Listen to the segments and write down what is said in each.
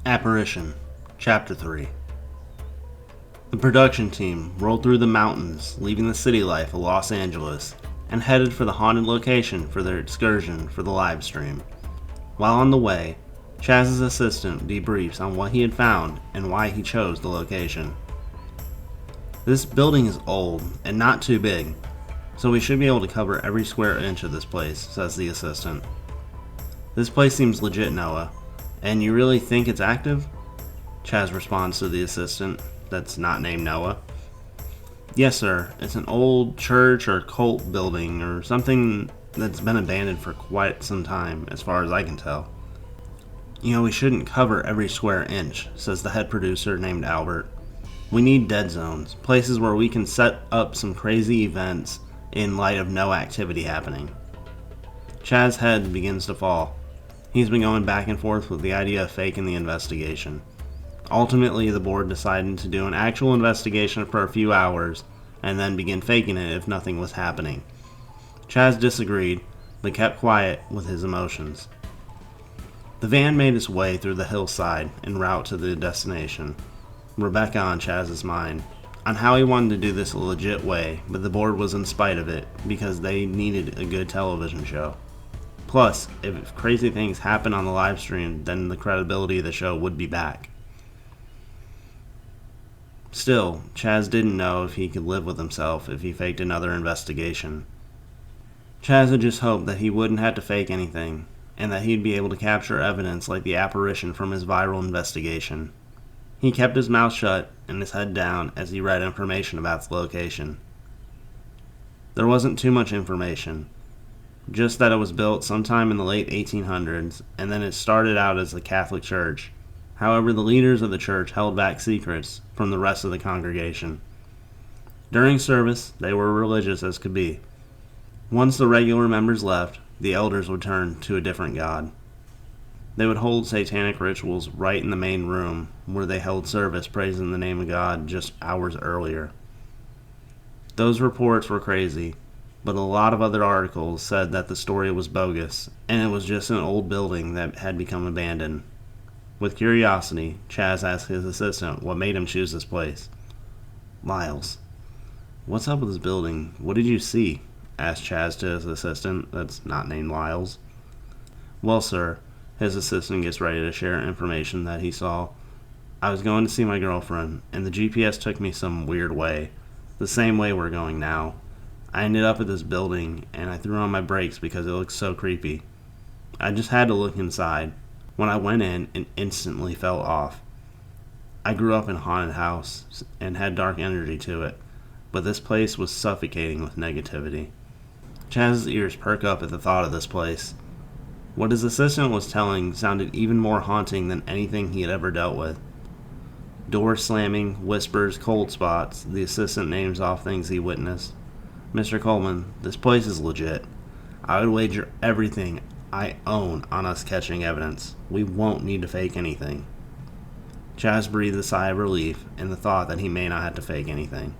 Apparition, Chapter 3. The production team rolled through the mountains, leaving the city life of Los Angeles, and headed for the haunted location for their excursion for the live stream. While on the way, Chaz's assistant debriefs on what he had found and why he chose the location. This building is old and not too big, so we should be able to cover every square inch of this place, says the assistant. This place seems legit, Noah. And you really think it's active? Chaz responds to the assistant, that's not named Noah. Yes, sir. It's an old church or cult building or something that's been abandoned for quite some time, as far as I can tell. You know, we shouldn't cover every square inch, says the head producer named Albert. We need dead zones, places where we can set up some crazy events in light of no activity happening. Chaz's head begins to fall. He's been going back and forth with the idea of faking the investigation. Ultimately, the board decided to do an actual investigation for a few hours and then begin faking it if nothing was happening. Chaz disagreed, but kept quiet with his emotions. The van made its way through the hillside en route to the destination. Rebecca on Chaz's mind, on how he wanted to do this a legit way, but the board was in spite of it because they needed a good television show. Plus, if crazy things happen on the live stream, then the credibility of the show would be back. Still, Chaz didn't know if he could live with himself if he faked another investigation. Chaz had just hoped that he wouldn't have to fake anything, and that he'd be able to capture evidence like the apparition from his viral investigation. He kept his mouth shut and his head down as he read information about the location. There wasn't too much information. Just that it was built sometime in the late 1800s, and then it started out as a Catholic church. However, the leaders of the church held back secrets from the rest of the congregation. During service, they were religious as could be. Once the regular members left, the elders would turn to a different god. They would hold satanic rituals right in the main room, where they held service praising the name of God just hours earlier. Those reports were crazy. But a lot of other articles said that the story was bogus, and it was just an old building that had become abandoned. With curiosity, Chaz asked his assistant what made him choose this place. Lyles. What's up with this building? What did you see? Asked Chaz to his assistant that's not named Lyles. Well, sir, his assistant gets ready to share information that he saw. I was going to see my girlfriend, and the GPS took me some weird way. The same way we're going now. I ended up at this building, and I threw on my brakes because it looked so creepy. I just had to look inside. When I went in, it instantly fell off. I grew up in a haunted house and had dark energy to it, but this place was suffocating with negativity. Chaz's ears perk up at the thought of this place. What his assistant was telling sounded even more haunting than anything he had ever dealt with. Doors slamming, whispers, cold spots, the assistant names off things he witnessed. Mr. Coleman, this place is legit. I would wager everything I own on us catching evidence. We won't need to fake anything. Chaz breathed a sigh of relief in the thought that he may not have to fake anything.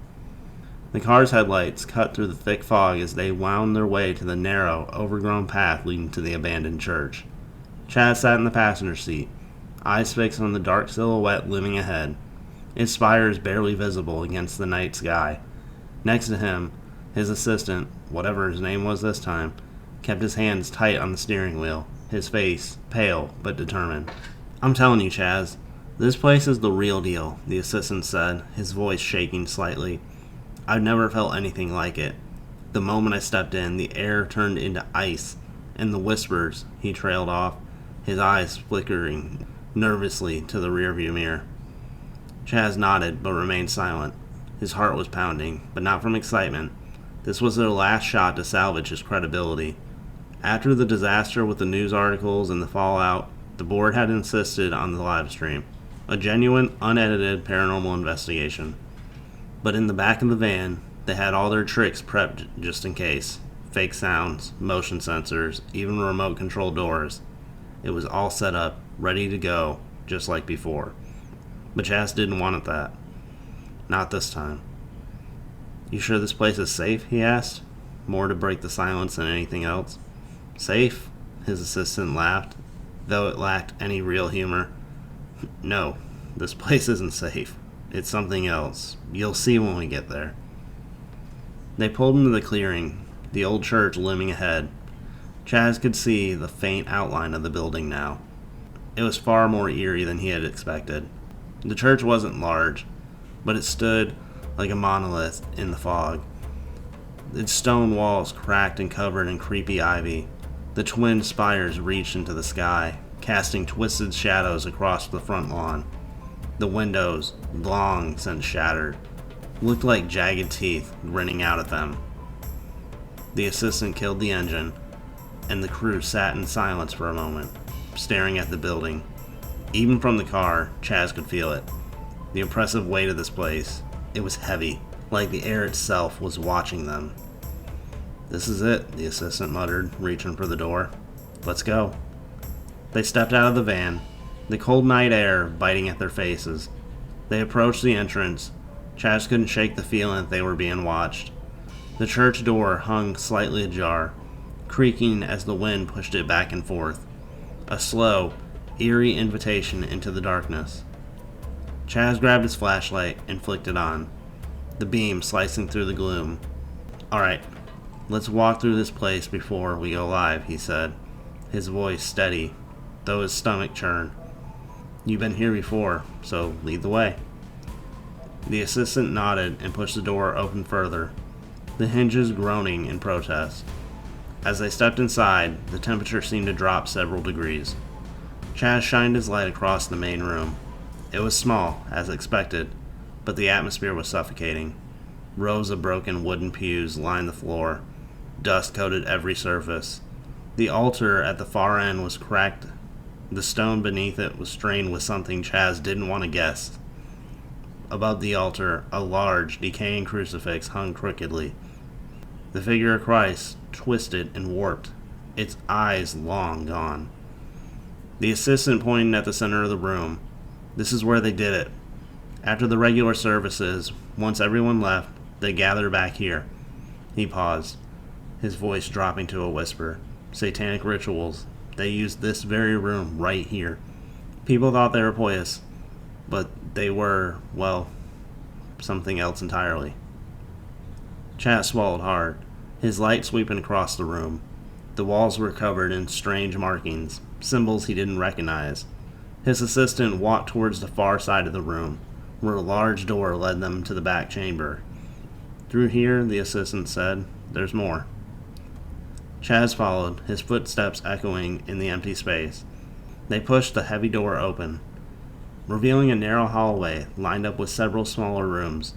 The car's headlights cut through the thick fog as they wound their way to the narrow, overgrown path leading to the abandoned church. Chaz sat in the passenger seat, eyes fixed on the dark silhouette looming ahead. Its spire is barely visible against the night sky. Next to him, his assistant, whatever his name was this time, kept his hands tight on the steering wheel, his face pale but determined. I'm telling you, Chaz, this place is the real deal, the assistant said, his voice shaking slightly. I've never felt anything like it. The moment I stepped in, the air turned into ice, and the whispers, he trailed off, his eyes flickering nervously to the rearview mirror. Chaz nodded but remained silent. His heart was pounding, but not from excitement. This was their last shot to salvage his credibility. After the disaster with the news articles and the fallout, the board had insisted on the live stream, a genuine, unedited paranormal investigation. But in the back of the van, they had all their tricks prepped just in case. Fake sounds, motion sensors, even remote control doors. It was all set up, ready to go, just like before. But Chaz didn't want it that. Not this time. You sure this place is safe? He asked, more to break the silence than anything else. Safe? His assistant laughed, though it lacked any real humor. No, this place isn't safe. It's something else. You'll see when we get there. They pulled into the clearing, the old church looming ahead. Chaz could see the faint outline of the building now. It was far more eerie than he had expected. The church wasn't large, but it stood like a monolith in the fog. Its stone walls cracked and covered in creepy ivy. The twin spires reached into the sky, casting twisted shadows across the front lawn. The windows, long since shattered, looked like jagged teeth grinning out at them. The assistant killed the engine, and the crew sat in silence for a moment, staring at the building. Even from the car, Chaz could feel it. The oppressive weight of this place. It was heavy, like the air itself was watching them. "This is it," the assistant muttered, reaching for the door. "Let's go." They stepped out of the van, the cold night air biting at their faces. They approached the entrance. Chaz couldn't shake the feeling that they were being watched. The church door hung slightly ajar, creaking as the wind pushed it back and forth. A slow, eerie invitation into the darkness. Chaz grabbed his flashlight and flicked it on, the beam slicing through the gloom. "Alright, let's walk through this place before we go live," he said, his voice steady, though his stomach churned. "You've been here before, so lead the way." The assistant nodded and pushed the door open further, the hinges groaning in protest. As they stepped inside, the temperature seemed to drop several degrees. Chaz shined his light across the main room. It was small, as expected, but the atmosphere was suffocating. Rows of broken wooden pews lined the floor. Dust coated every surface. The altar at the far end was cracked. The stone beneath it was stained with something Chaz didn't want to guess. Above the altar, a large, decaying crucifix hung crookedly. The figure of Christ, twisted and warped, its eyes long gone. The assistant pointed at the center of the room. "This is where they did it. After the regular services, once everyone left, they gathered back here." He paused, his voice dropping to a whisper. "Satanic rituals. They used this very room right here. People thought they were pious, but they were, well, something else entirely." Chaz swallowed hard, his light sweeping across the room. The walls were covered in strange markings, symbols he didn't recognize. His assistant walked towards the far side of the room, where a large door led them to the back chamber. "Through here," the assistant said, "there's more." Chaz followed, his footsteps echoing in the empty space. They pushed the heavy door open, revealing a narrow hallway lined up with several smaller rooms.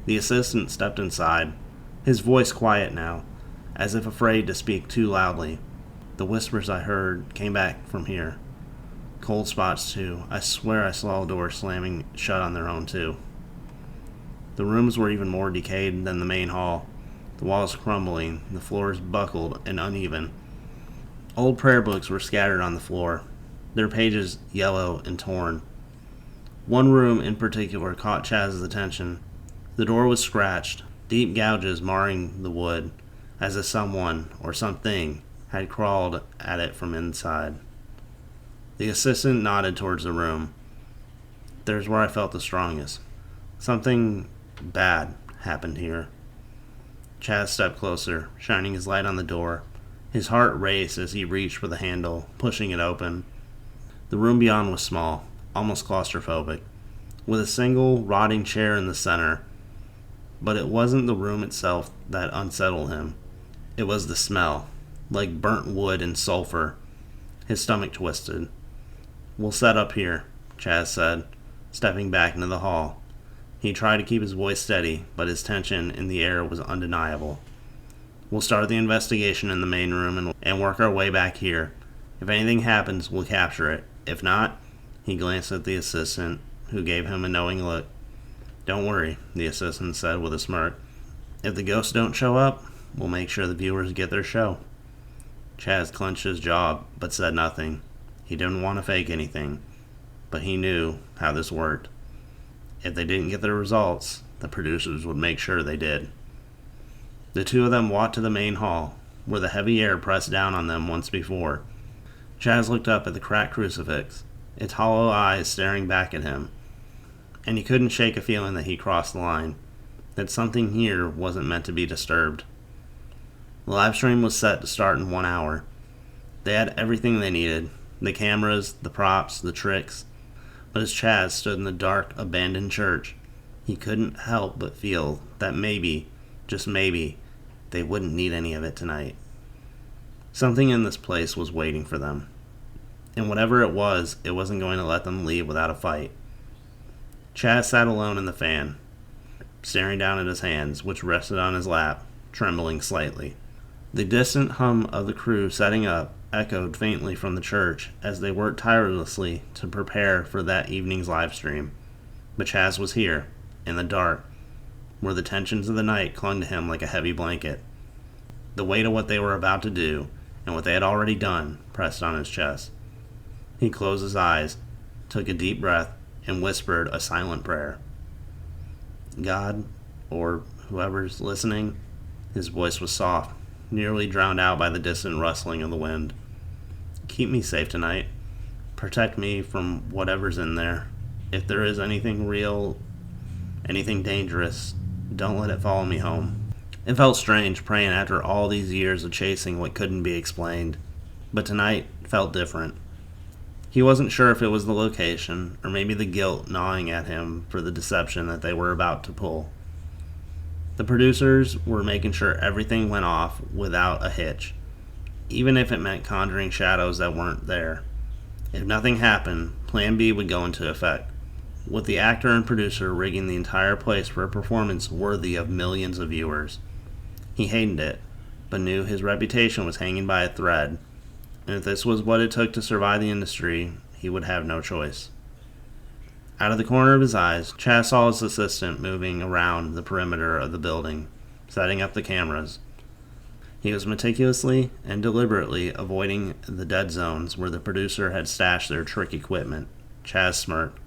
The assistant stepped inside, his voice quiet now, as if afraid to speak too loudly. "The whispers I heard came back from here. Cold spots, too. I swear I saw a door slamming shut on their own, too." The rooms were even more decayed than the main hall, the walls crumbling, the floors buckled and uneven. Old prayer books were scattered on the floor, their pages yellow and torn. One room in particular caught Chaz's attention. The door was scratched, deep gouges marring the wood, as if someone, or something, had crawled at it from inside. The assistant nodded towards the room. "There's where I felt the strongest. Something bad happened here." Chaz stepped closer, shining his light on the door. His heart raced as he reached for the handle, pushing it open. The room beyond was small, almost claustrophobic, with a single rotting chair in the center. But it wasn't the room itself that unsettled him. It was the smell, like burnt wood and sulfur. His stomach twisted. "We'll set up here," Chaz said, stepping back into the hall. He tried to keep his voice steady, but his tension in the air was undeniable. "We'll start the investigation in the main room and work our way back here. If anything happens, we'll capture it. If not," he glanced at the assistant, who gave him a knowing look. "Don't worry," the assistant said with a smirk. "If the ghosts don't show up, we'll make sure the viewers get their show." Chaz clenched his jaw, but said nothing. He didn't want to fake anything, but he knew how this worked. If they didn't get their results, the producers would make sure they did. The two of them walked to the main hall, where the heavy air pressed down on them once before. Chaz looked up at the cracked crucifix. its hollow eyes staring back at him. And he couldn't shake a feeling that he crossed the line, that something here wasn't meant to be disturbed. The live stream was set to start in 1 hour. They had everything they needed, the cameras, the props, the tricks. But as Chaz stood in the dark, abandoned church, he couldn't help but feel that maybe, just maybe, they wouldn't need any of it tonight. Something in this place was waiting for them. And whatever it wasn't going to let them leave without a fight. Chaz sat alone in the fan, staring down at his hands, which rested on his lap, trembling slightly. The distant hum of the crew setting up echoed faintly from the church as they worked tirelessly to prepare for that evening's live stream. But Chaz was here, in the dark, where the tensions of the night clung to him like a heavy blanket. The weight of what they were about to do, and what they had already done, pressed on his chest. He closed his eyes, took a deep breath, and whispered a silent prayer. God, or whoever's listening, his voice was soft, nearly drowned out by the distant rustling of the wind. Keep me safe tonight. Protect me from whatever's in there. If there is anything real, anything dangerous, don't let it follow me home. It felt strange praying after all these years of chasing what couldn't be explained, but tonight felt different. He wasn't sure if it was the location, or maybe the guilt gnawing at him for the deception that they were about to pull. The producers were making sure everything went off without a hitch, even if it meant conjuring shadows that weren't there. If nothing happened, Plan B would go into effect, with the actor and producer rigging the entire place for a performance worthy of millions of viewers. He hated it, but knew his reputation was hanging by a thread, and if this was what it took to survive the industry, he would have no choice. Out of the corner of his eyes, Chaz saw his assistant moving around the perimeter of the building, setting up the cameras. He was meticulously and deliberately avoiding the dead zones where the producer had stashed their trick equipment. Chaz smirked.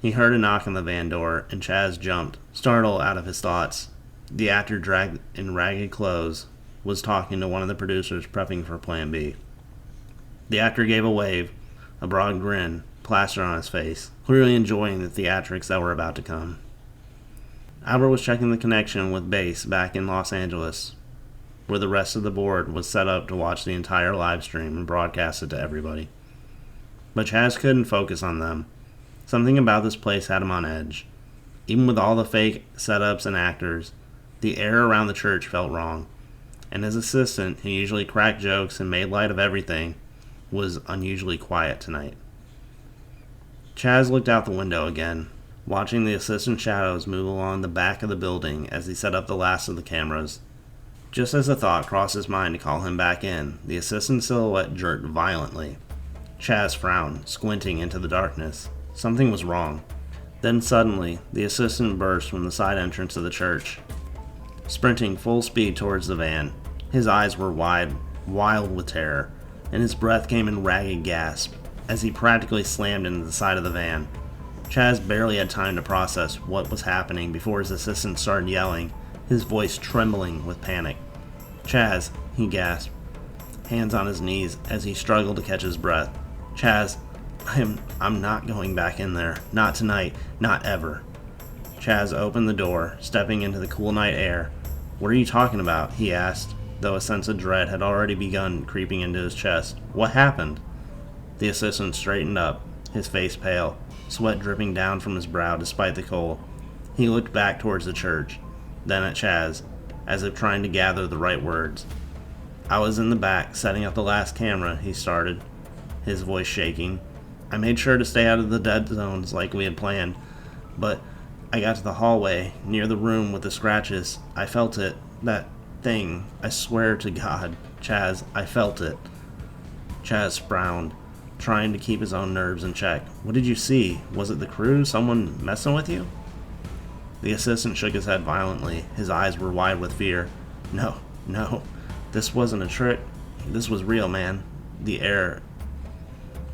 He heard a knock on the van door, and Chaz jumped, startled out of his thoughts. The actor, dragged in ragged clothes, was talking to one of the producers prepping for Plan B. The actor gave a wave, a broad grin plastered on his face, clearly enjoying the theatrics that were about to come. Albert was checking the connection with base back in Los Angeles, where the rest of the board was set up to watch the entire live stream and broadcast it to everybody. But Chaz couldn't focus on them. Something about this place had him on edge. Even with all the fake setups and actors, the air around the church felt wrong, and his assistant, who usually cracked jokes and made light of everything, was unusually quiet tonight. Chaz looked out the window again, watching the assistant shadows move along the back of the building as he set up the last of the cameras. Just as a thought crossed his mind to call him back in, the assistant's silhouette jerked violently. Chaz frowned, squinting into the darkness. Something was wrong. Then suddenly, the assistant burst from the side entrance of the church, sprinting full speed towards the van. His eyes were wide, wild with terror, and his breath came in ragged gasps as he practically slammed into the side of the van. Chaz barely had time to process what was happening before his assistant started yelling, his voice trembling with panic. "Chaz," he gasped, hands on his knees as he struggled to catch his breath. "Chaz, I'm not going back in there. Not tonight. Not ever." Chaz opened the door, stepping into the cool night air. "What are you talking about?" he asked, though a sense of dread had already begun creeping into his chest. "What happened?" The assistant straightened up, his face pale, sweat dripping down from his brow despite the cold. He looked back towards the church, then at Chaz, as if trying to gather the right words. "I was in the back, setting up the last camera," he started, his voice shaking. "I made sure to stay out of the dead zones like we had planned, but I got to the hallway, near the room with the scratches. I felt it. That thing. I swear to God, Chaz, I felt it." Chaz frowned, trying to keep his own nerves in check. "What did you see? Was it the crew? Someone messing with you?" The assistant shook his head violently. His eyes were wide with fear. No. This wasn't a trick. This was real, man. The air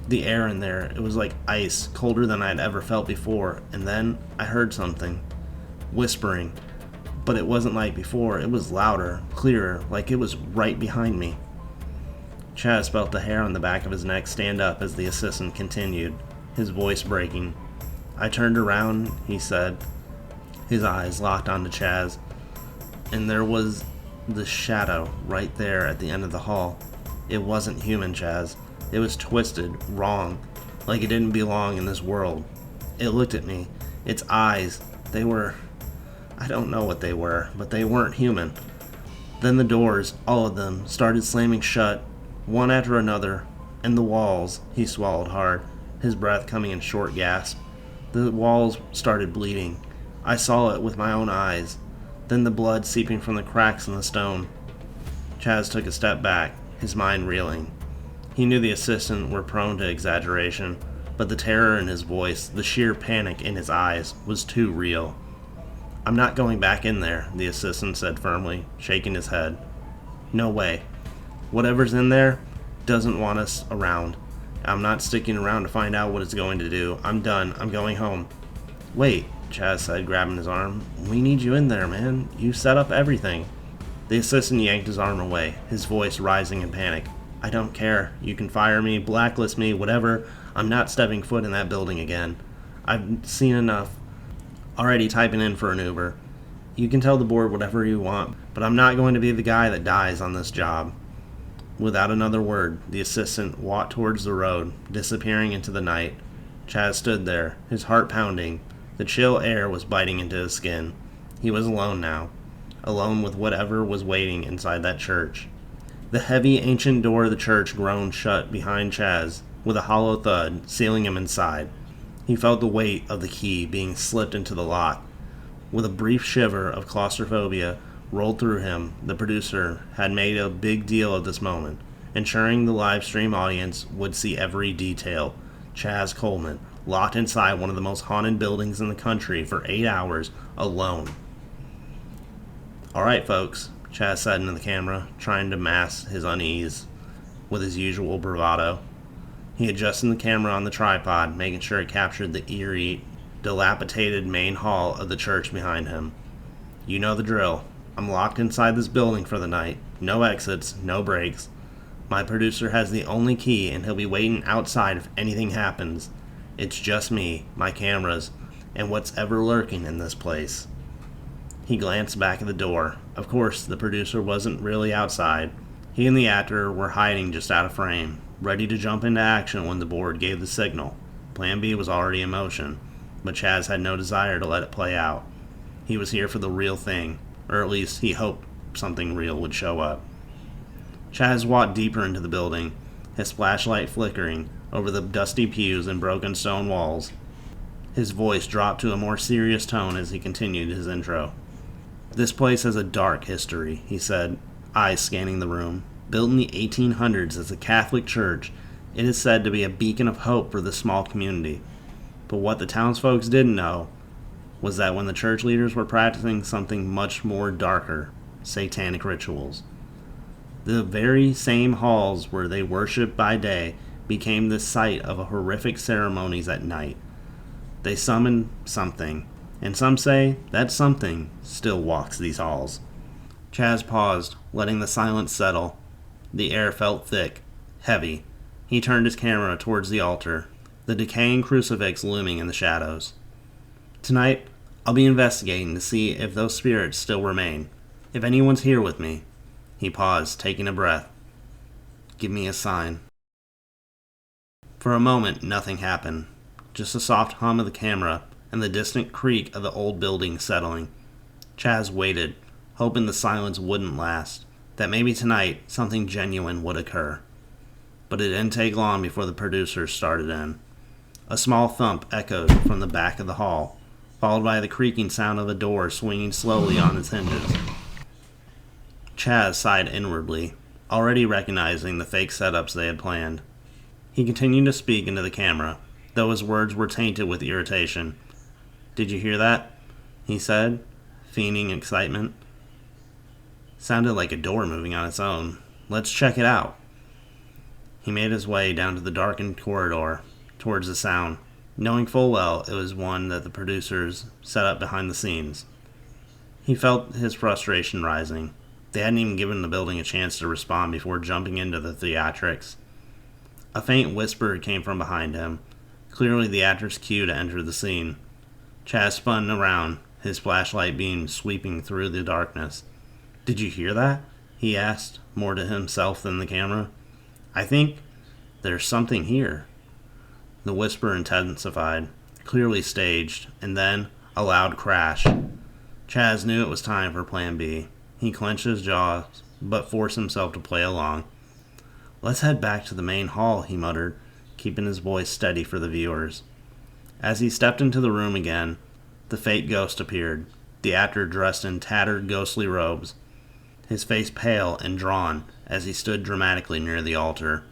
in there, it was like ice, colder than I'd ever felt before. And then I heard something. Whispering. But it wasn't like before. It was louder, clearer, like it was right behind me." Chaz felt the hair on the back of his neck stand up as the assistant continued, his voice breaking. I turned around, he said, his eyes locked onto Chaz, and there was the shadow right there at the end of the hall. It wasn't human, Chaz. It was twisted, wrong, like it didn't belong in this world. It looked at me. Its eyes, they were... I don't know what they were, but they weren't human. Then the doors, all of them, started slamming shut, one after another, and the walls, he swallowed hard, his breath coming in short gasps. The walls started bleeding. I saw it with my own eyes, then the blood seeping from the cracks in the stone. Chaz took a step back, his mind reeling. He knew the assistant were prone to exaggeration, but the terror in his voice, the sheer panic in his eyes, was too real. I'm not going back in there, the assistant said firmly, shaking his head. No way. Whatever's in there doesn't want us around. I'm not sticking around to find out what it's going to do. I'm done. I'm going home. Wait, Chaz said, grabbing his arm. We need you in there, man. You set up everything. The assistant yanked his arm away, his voice rising in panic. I don't care. You can fire me, blacklist me, whatever. I'm not stepping foot in that building again. I've seen enough. Already typing in for an Uber. You can tell the board whatever you want, but I'm not going to be the guy that dies on this job. Without another word, the assistant walked towards the road, disappearing into the night. Chaz stood there, his heart pounding. The chill air was biting into his skin. He was alone now, alone with whatever was waiting inside that church. The heavy, ancient door of the church groaned shut behind Chaz, with a hollow thud, sealing him inside. He felt the weight of the key being slipped into the lock. With a brief shiver of claustrophobia rolled through him, the producer had made a big deal of this moment, ensuring the live stream audience would see every detail. Chaz Coleman, locked inside one of the most haunted buildings in the country for 8 hours, alone. Alright, folks, Chaz said into the camera, trying to mask his unease with his usual bravado. He adjusted the camera on the tripod, making sure it captured the eerie, dilapidated main hall of the church behind him. You know the drill. I'm locked inside this building for the night. No exits, no breaks. My producer has the only key, and he'll be waiting outside if anything happens. It's just me, my cameras, and what's ever lurking in this place. He glanced back at the door. Of course, the producer wasn't really outside. He and the actor were hiding just out of frame, ready to jump into action when the board gave the signal. Plan B was already in motion, but Chaz had no desire to let it play out. He was here for the real thing, or at least he hoped something real would show up. Chaz walked deeper into the building, his flashlight flickering over the dusty pews and broken stone walls. His voice dropped to a more serious tone as he continued his intro. This place has a dark history, he said, eyes scanning the room. Built in the 1800s as a Catholic church, it is said to be a beacon of hope for the small community. But what the townsfolk didn't know was that when the church leaders were practicing something much more darker, satanic rituals. The very same halls where they worshipped by day became the site of horrific ceremonies at night. They summoned something, and some say that something still walks these halls. Chaz paused, letting the silence settle. The air felt thick, heavy. He turned his camera towards the altar, the decaying crucifix looming in the shadows. Tonight, I'll be investigating to see if those spirits still remain. If anyone's here with me. He paused, taking a breath. Give me a sign. For a moment, nothing happened. Just a soft hum of the camera and the distant creak of the old building settling. Chaz waited, hoping the silence wouldn't last, that maybe tonight something genuine would occur. But it didn't take long before the producers started in. A small thump echoed from the back of the hall, followed by the creaking sound of a door swinging slowly on its hinges. Chaz sighed inwardly, already recognizing the fake setups they had planned. He continued to speak into the camera, though his words were tainted with irritation. Did you hear that? He said, feigning excitement. Sounded like a door moving on its own. Let's check it out. He made his way down to the darkened corridor, towards the sound, knowing full well it was one that the producers set up behind the scenes. He felt his frustration rising. They hadn't even given the building a chance to respond before jumping into the theatrics. A faint whisper came from behind him, clearly the actor's cue to enter the scene. Chaz spun around, his flashlight beam sweeping through the darkness. "Did you hear that?" he asked, more to himself than the camera. "I think there's something here." The whisper intensified, clearly staged, and then a loud crash. Chaz knew it was time for Plan B. He clenched his jaws, but forced himself to play along. "Let's head back to the main hall," he muttered, keeping his voice steady for the viewers. As he stepped into the room again, the fake ghost appeared, the actor dressed in tattered, ghostly robes, his face pale and drawn as he stood dramatically near the altar.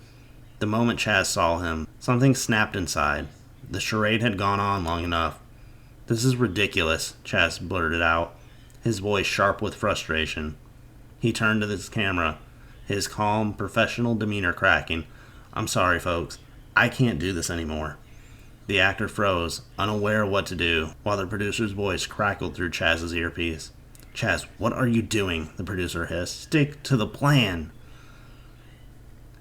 The moment Chaz saw him, something snapped inside. The charade had gone on long enough. "This is ridiculous," Chaz blurted out, his voice sharp with frustration. He turned to his camera, his calm, professional demeanor cracking. "I'm sorry, folks. I can't do this anymore." The actor froze, unaware of what to do, while the producer's voice crackled through Chaz's earpiece. "Chaz, what are you doing?" the producer hissed. "Stick to the plan."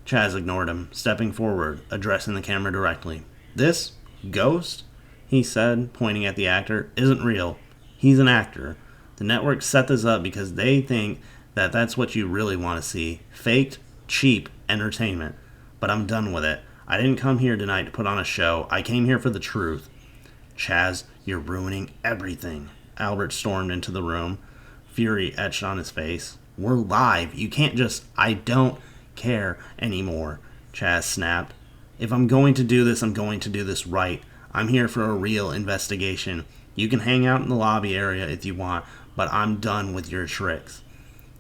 Chaz ignored him, stepping forward, addressing the camera directly. "This ghost," he said, pointing at the actor, "isn't real. He's an actor. The network set this up because they think that that's what you really want to see. Faked, cheap entertainment. But I'm done with it. I didn't come here tonight to put on a show. I came here for the truth." "Chaz, you're ruining everything." Albert stormed into the room, fury etched on his face. "We're live. You can't just..." "I don't care anymore," Chaz snapped. "If I'm going to do this, I'm going to do this right. I'm here for a real investigation. You can hang out in the lobby area if you want, but I'm done with your tricks."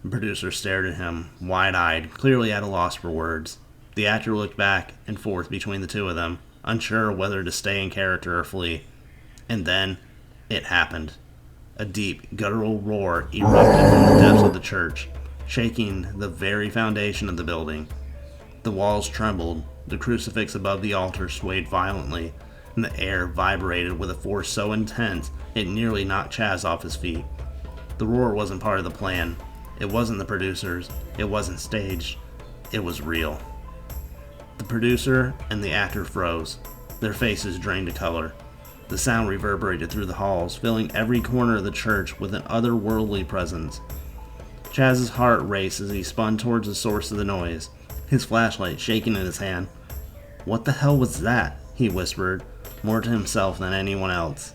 The producer stared at him, wide-eyed, clearly at a loss for words. The actor looked back and forth between the two of them, unsure whether to stay in character or flee. And then, it happened. A deep, guttural roar erupted from the depths of the church, shaking the very foundation of the building. The walls trembled, the crucifix above the altar swayed violently, and the air vibrated with a force so intense it nearly knocked Chaz off his feet. The roar wasn't part of the plan. It wasn't the producers. It wasn't staged. It was real. The producer and the actor froze, their faces drained to color. The sound reverberated through the halls, filling every corner of the church with an otherworldly presence. Chaz's heart raced as he spun towards the source of the noise, his flashlight shaking in his hand. "What the hell was that?" he whispered, more to himself than anyone else.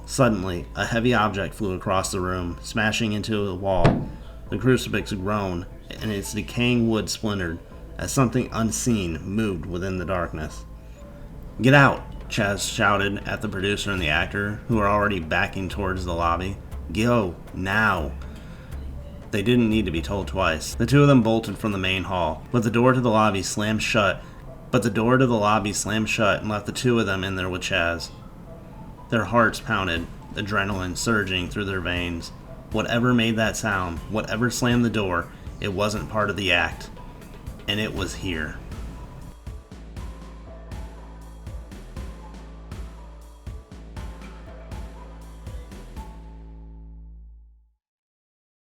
Suddenly, a heavy object flew across the room, smashing into the wall. The crucifix groaned, and its decaying wood splintered, as something unseen moved within the darkness. "Get out!" Chaz shouted at the producer and the actor, who were already backing towards the lobby. "Go, now!" They didn't need to be told twice. The two of them bolted from the main hall, but the door to the lobby slammed shut and left the two of them in there with Chaz. Their hearts pounded, adrenaline surging through their veins. Whatever made that sound, whatever slammed the door, it wasn't part of the act. And it was here.